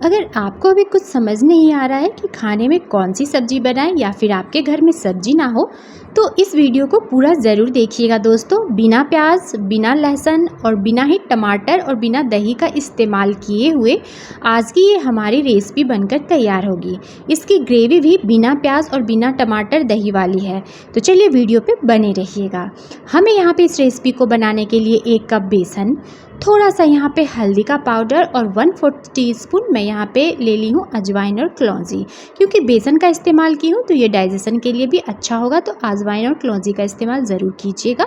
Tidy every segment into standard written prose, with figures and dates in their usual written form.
अगर आपको अभी कुछ समझ नहीं आ रहा है कि खाने में कौन सी सब्ज़ी बनाएं या फिर आपके घर में सब्ज़ी ना हो, तो इस वीडियो को पूरा ज़रूर देखिएगा दोस्तों। बिना प्याज, बिना लहसुन और बिना ही टमाटर और बिना दही का इस्तेमाल किए हुए आज की ये हमारी रेसिपी बनकर तैयार होगी। इसकी ग्रेवी भी बिना प्याज और बिना टमाटर दही वाली है। तो चलिए वीडियो पे बने रहिएगा। हमें यहाँ पे इस रेसिपी को बनाने के लिए 1 कप बेसन, थोड़ा सा यहाँ पे हल्दी का पाउडर और 1/4 टीस्पून मैं यहाँ पे ले ली हूँ अजवाइन और कलौंजी। क्योंकि बेसन का इस्तेमाल की हूँ तो ये डाइजेशन के लिए भी अच्छा होगा, तो अजवाइन और कलौंजी का इस्तेमाल ज़रूर कीजिएगा।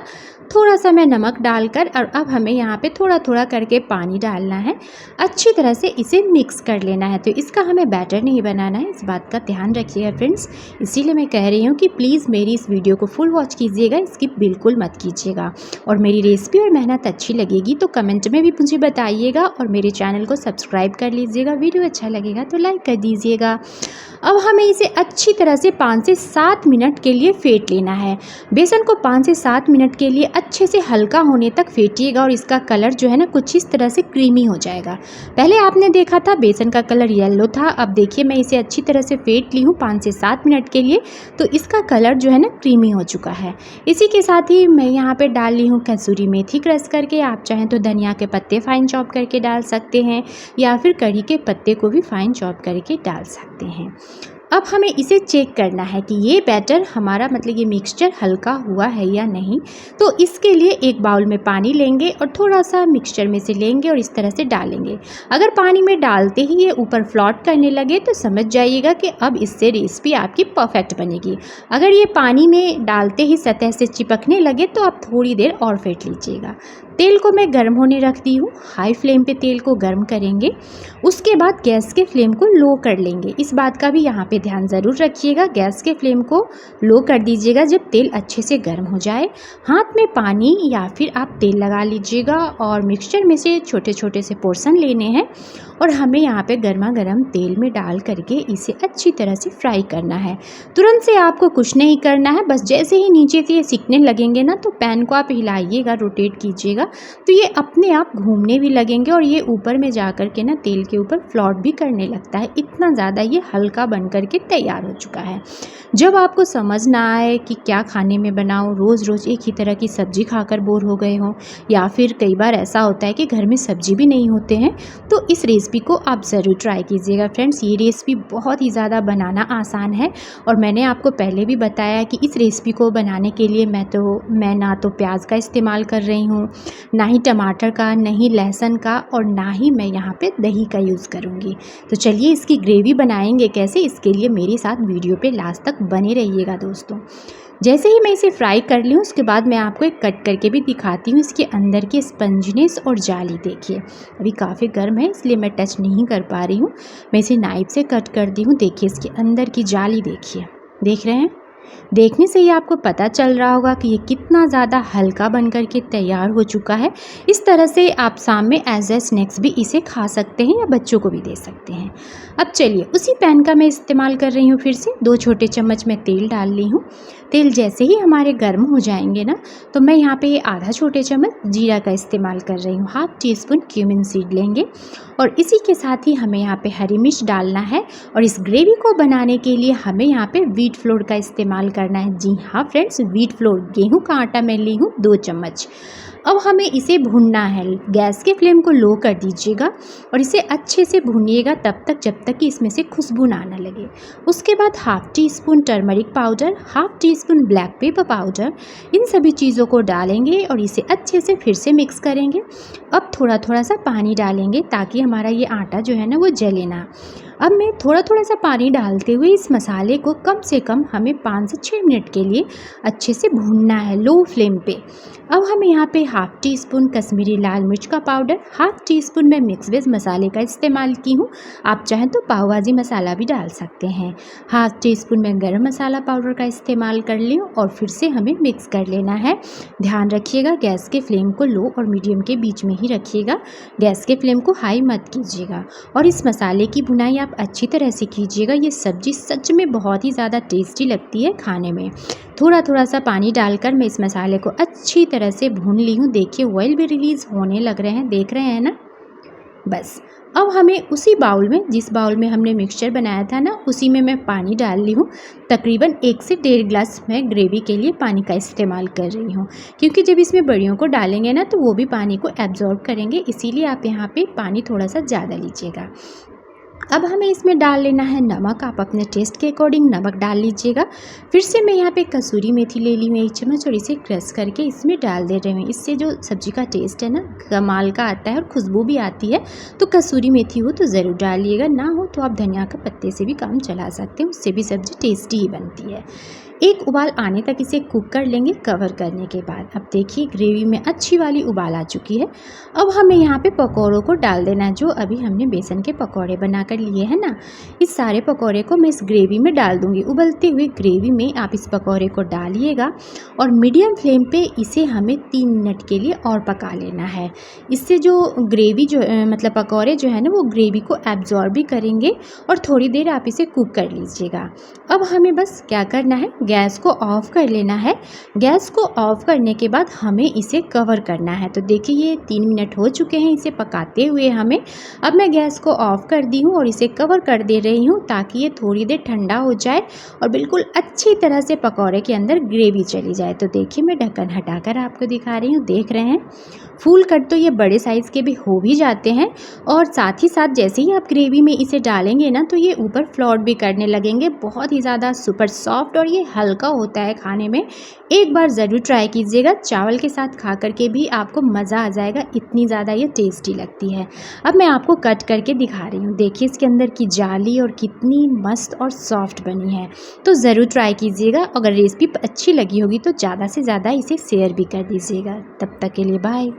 थोड़ा सा मैं नमक डालकर और अब हमें यहाँ पे थोड़ा थोड़ा करके पानी डालना है। अच्छी तरह से इसे मिक्स कर लेना है। तो इसका हमें बैटर नहीं बनाना है, इस बात का ध्यान रखिएगा फ्रेंड्स। इसीलिए मैं कह रही हूँ कि प्लीज़ मेरी इस वीडियो को फुल वॉच कीजिएगा, स्किप बिल्कुल मत कीजिएगा। और मेरी रेसिपी और मेहनत अच्छी लगेगी तो कमेंट में भी मुझे बताइएगा और मेरे चैनल को सब्सक्राइब कर लीजिएगा। वीडियो अच्छा लगेगा तो लाइक कर दीजिएगा। अब हमें इसे अच्छी तरह से 5 से 7 मिनट के लिए फेंट लेना है। बेसन को 5 से 7 मिनट के लिए अच्छे से हल्का होने तक फेंटिएगा और इसका कलर जो है ना कुछ इस तरह से क्रीमी हो जाएगा। पहले आपने देखा था बेसन का कलर येलो था, अब देखिए मैं इसे अच्छी तरह से फेंट ली हूँ 5 से 7 मिनट के लिए, तो इसका कलर जो है ना क्रीमी हो चुका है। इसी के साथ ही मैं यहाँ पे डाल ली हूँ कसूरी मेथी क्रश करके। आप चाहें तो धनिया के पत्ते फाइन चॉप करके डाल सकते हैं या फिर कड़ी के पत्ते को भी फाइन चॉप करके डाल सकते हैं। अब हमें इसे चेक करना है कि ये बैटर हमारा मतलब ये मिक्सचर हल्का हुआ है या नहीं। तो इसके लिए एक बाउल में पानी लेंगे और थोड़ा सा मिक्सचर में से लेंगे और इस तरह से डालेंगे। अगर पानी में डालते ही ये ऊपर फ्लॉट करने लगे तो समझ जाइएगा कि अब इससे रेसिपी आपकी परफेक्ट बनेगी। अगर ये पानी में डालते ही सतह से चिपकने लगे तो आप थोड़ी देर और फेंट लीजिएगा। तेल को मैं गर्म होने रख दी हूँ। हाई फ्लेम पे तेल को गर्म करेंगे, उसके बाद गैस के फ्लेम को लो कर लेंगे। इस बात का भी यहाँ पे ध्यान ज़रूर रखिएगा, गैस के फ्लेम को लो कर दीजिएगा जब तेल अच्छे से गर्म हो जाए। हाथ में पानी या फिर आप तेल लगा लीजिएगा और मिक्सचर में से छोटे छोटे से पोर्शन लेने हैं और हमें यहाँ पे गर्मा गर्म तेल में डाल करके इसे अच्छी तरह से फ्राई करना है। तुरंत से आपको कुछ नहीं करना है, बस जैसे ही नीचे से ये सिकने लगेंगे ना तो पैन को आप हिलाइएगा, रोटेट कीजिएगा, तो ये अपने आप घूमने भी लगेंगे और ये ऊपर में जा कर के ना तेल के ऊपर फ्लॉट भी करने लगता है। इतना ज़्यादा ये हल्का बन करके तैयार हो चुका है। जब आपको समझ ना आए कि क्या खाने में बनाओ, रोज़ रोज़ एक ही तरह की सब्ज़ी खाकर बोर हो गए हों या फिर कई बार ऐसा होता है कि घर में सब्ज़ी भी नहीं होते हैं, तो इस रेसिपी को आप ज़रूर ट्राई कीजिएगा फ्रेंड्स। ये रेसिपी बहुत ही ज़्यादा बनाना आसान है और मैंने आपको पहले भी बताया कि इस रेसिपी को बनाने के लिए मैं ना तो प्याज का इस्तेमाल कर रही हूँ, ना ही टमाटर का, ना ही लहसुन का और ना ही मैं यहाँ पे दही का यूज़ करूँगी। तो चलिए इसकी ग्रेवी बनाएंगे कैसे, इसके लिए मेरे साथ वीडियो पे लास्ट तक बने रहिएगा दोस्तों। जैसे ही मैं इसे फ्राई कर ली हूँ उसके बाद मैं आपको एक कट करके भी दिखाती हूँ इसके अंदर की स्पंजीनेस और जाली। देखिए अभी काफ़ी गर्म है इसलिए मैं टच नहीं कर पा रही हूँ, मैं इसे नाइफ से कट कर दी हूँ। देखिए इसके अंदर की जाली देखिए, देख रहे हैं? देखने से ही आपको पता चल रहा होगा कि ये कितना ज़्यादा हल्का बनकर के तैयार हो चुका है। इस तरह से आप शाम में एज ए स्नैक्स भी इसे खा सकते हैं या बच्चों को भी दे सकते हैं। अब चलिए उसी पैन का मैं इस्तेमाल कर रही हूँ। फिर से 2 छोटे चम्मच मैं तेल डाल ली हूँ। तेल जैसे ही हमारे गर्म हो जाएंगे ना तो मैं यहाँ पे आधा छोटे चम्मच जीरा का इस्तेमाल कर रही हूँ। 1/2 टीस्पून क्यूमिन सीड लेंगे और इसी के साथ ही हमें यहाँ पे हरी मिर्च डालना है। और इस ग्रेवी को बनाने के लिए हमें यहाँ पे व्हीट फ्लोर का इस्तेमाल करना है। जी हाँ फ्रेंड्स, व्हीट फ्लोर, गेहूं का आटा मैं ली हूँ 2 चम्मच। अब हमें इसे भूनना है। गैस के फ्लेम को लो कर दीजिएगा और इसे अच्छे से भूनिएगा तब तक जब तक कि इसमें से खुशबू ना आने लगे। उसके बाद 1/2 teaspoon turmeric powder, 1/2 teaspoon black pepper powder, इन सभी चीज़ों को डालेंगे और इसे अच्छे से फिर से मिक्स करेंगे। अब थोड़ा थोड़ा सा पानी डालेंगे ताकि हमारा ये आटा जो है ना वो जले ना। अब मैं थोड़ा थोड़ा सा पानी डालते हुए इस मसाले को कम से कम हमें 5 से 6 मिनट के लिए अच्छे से भूनना है लो फ्लेम पे। अब हम यहाँ पे 1/2 टीस्पून कश्मीरी लाल मिर्च का पाउडर, 1/2 टीस्पून मैं मिक्स वेज मसाले का इस्तेमाल की हूँ। आप चाहें तो पाव भाजी मसाला भी डाल सकते हैं। 1/2 टीस्पून मैं गरम मसाला पाउडर का इस्तेमाल कर ली हूँ और फिर से हमें मिक्स कर लेना है। ध्यान रखिएगा गैस के फ्लेम को लो और मीडियम के बीच में ही रखिएगा, गैस के फ्लेम को हाई मत कीजिएगा। और इस मसाले की भुनाई आप अच्छी तरह से कीजिएगा। ये सब्ज़ी सच में बहुत ही ज़्यादा टेस्टी लगती है खाने में। थोड़ा थोड़ा सा पानी डालकर मैं इस मसाले को अच्छी तरह से भून ली हूँ। देखिए ऑयल भी रिलीज़ होने लग रहे हैं, देख रहे हैं ना? बस अब हमें उसी बाउल में, जिस बाउल में हमने मिक्सचर बनाया था ना, उसी में मैं पानी डाल ली हूँ। तकरीबन 1 से 1.5 ग्लास मैं ग्रेवी के लिए पानी का इस्तेमाल कर रही हूँ, क्योंकि जब इसमें बड़ियों को डालेंगे ना तो वो भी पानी को एब्जॉर्ब करेंगे, इसीलिए आप यहाँ पे पानी थोड़ा सा ज़्यादा लीजिएगा। अब हमें इसमें डाल लेना है नमक। आप अपने टेस्ट के अकॉर्डिंग नमक डाल लीजिएगा। फिर से मैं यहाँ पे कसूरी मेथी ले ली हूँ 1 चम्मच और इसे क्रश करके इसमें डाल दे रही हूँ। इससे जो सब्ज़ी का टेस्ट है ना कमाल का आता है और खुशबू भी आती है। तो कसूरी मेथी हो तो ज़रूर डालिएगा, ना हो तो आप धनिया का पत्ते से भी काम चला सकते हैं, उससे भी सब्ज़ी टेस्टी ही बनती है। एक उबाल आने तक इसे कुक कर लेंगे कवर करने के बाद। अब देखिए ग्रेवी में अच्छी वाली उबाल आ चुकी है। अब हमें यहाँ पे पकौड़ों को डाल देना है, जो अभी हमने बेसन के पकौड़े बना कर लिए हैं ना, इस सारे पकौड़े को मैं इस ग्रेवी में डाल दूँगी। उबलते हुए ग्रेवी में आप इस पकौड़े को डालिएगा और मीडियम फ्लेम पे इसे हमें 3 मिनट के लिए और पका लेना है। इससे जो ग्रेवी जो मतलब पकौड़े जो है ना वो ग्रेवी को एब्जॉर्ब भी करेंगे और थोड़ी देर आप इसे कुक कर लीजिएगा। अब हमें बस क्या करना है, गैस को ऑफ कर लेना है। गैस को ऑफ करने के बाद हमें इसे कवर करना है। तो देखिए ये 3 मिनट हो चुके हैं इसे पकाते हुए हमें। अब मैं गैस को ऑफ कर दी हूँ और इसे कवर कर दे रही हूँ ताकि ये थोड़ी देर ठंडा हो जाए और बिल्कुल अच्छी तरह से पकौड़े के अंदर ग्रेवी चली जाए। तो देखिए मैं ढक्कन हटाकर आपको दिखा रही हूँ, देख रहे हैं फुल कट तो ये बड़े साइज़ के भी हो भी जाते हैं। और साथ ही साथ जैसे ही आप ग्रेवी में इसे डालेंगे ना तो ये ऊपर फ्लोट भी करने लगेंगे। बहुत ही ज़्यादा सुपर सॉफ्ट और ये हल्का होता है खाने में। एक बार ज़रूर ट्राई कीजिएगा, चावल के साथ खा करके भी आपको मज़ा आ जाएगा, इतनी ज़्यादा ये टेस्टी लगती है। अब मैं आपको कट करके दिखा रही हूँ, देखिए इसके अंदर की जाली और कितनी मस्त और सॉफ्ट बनी है। तो ज़रूर ट्राई कीजिएगा। अगर रेसिपी अच्छी लगी होगी तो ज़्यादा से ज़्यादा इसे शेयर भी कर दीजिएगा। तब तक के लिए बाय।